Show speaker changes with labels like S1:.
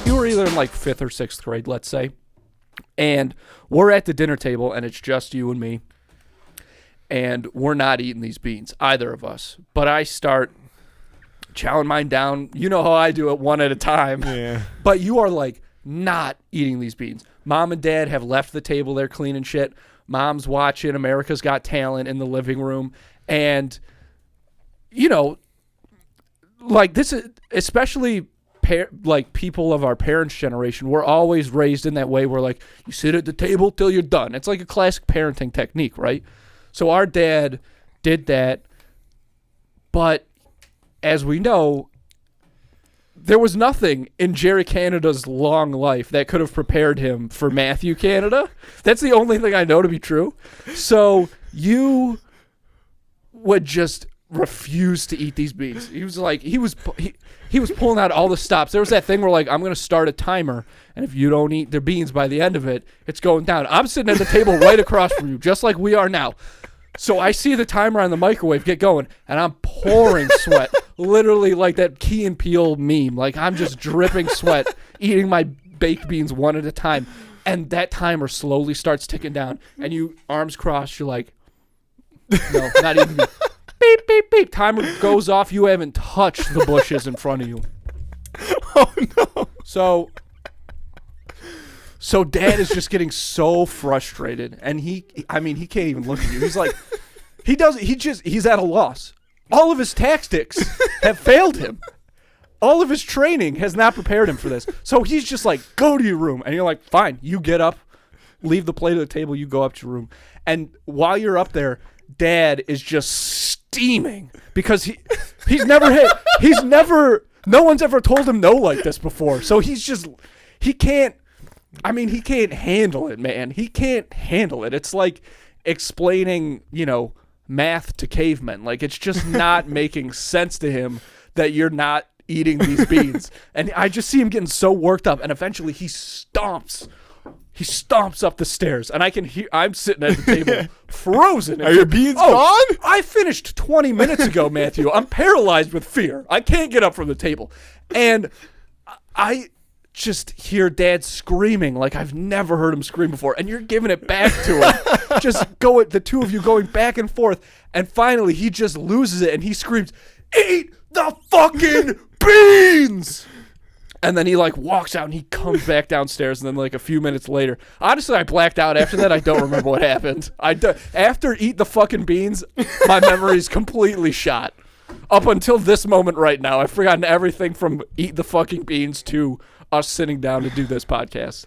S1: you were either in like 5th or 6th grade, let's say, and we're at the dinner table and it's just you and me, and we're not eating these beans, either of us. But I start chowing mine down. You know how I do it, one at a time.
S2: Yeah.
S1: But you are like not eating these beans. Mom and Dad have left the table. They're cleaning shit. Mom's watching America's Got Talent in the living room. And, you know, like this is, especially like people of our parents' generation, we're always raised in that way where like you sit at the table till you're done. It's like a classic parenting technique, right? So our dad did that, but as we know, there was nothing in Jerry Canada's long life that could have prepared him for Matthew Canada. That's the only thing I know to be true. So you would just refuse to eat these beans. He was like, he was pulling out all the stops. There was that thing where like, I'm going to start a timer, and if you don't eat the beans by the end of it, it's going down. I'm sitting at the table right across from you, just like we are now. So I see the timer on the microwave get going, and I'm pouring sweat, literally like that Key and Peele meme. Like I'm just dripping sweat, eating my baked beans one at a time, and that timer slowly starts ticking down. And you, arms crossed, you're like, no, not even. Beep, beep, beep. Timer goes off. You haven't touched the bushes in front of you.
S2: Oh no.
S1: So Dad is just getting so frustrated, and he can't even look at you. He's like, he's at a loss. All of his tactics have failed him. All of his training has not prepared him for this. So he's just like, go to your room. And you're like, fine, you get up, leave the plate at the table, you go up to your room. And while you're up there, Dad is just steaming because he's never, no one's ever told him no like this before. So he can't handle it, man. He can't handle it. It's like explaining, math to cavemen. Like, it's just not making sense to him that you're not eating these beans. And I just see him getting so worked up, and eventually he stomps up the stairs, and I'm sitting at the table frozen.
S2: Are your beans gone?
S1: I finished 20 minutes ago, Matthew. I'm paralyzed with fear. I can't get up from the table. And I just hear Dad screaming like I've never heard him scream before, and you're giving it back to him. The two of you going back and forth, and finally he just loses it, and he screams, "Eat the fucking beans!" And then he like walks out and he comes back downstairs, and then like a few minutes later, honestly, I blacked out after that. I don't remember what happened. After eat the fucking beans, my memory's completely shot. Up until this moment right now, I've forgotten everything from eat the fucking beans to us sitting down to do this podcast.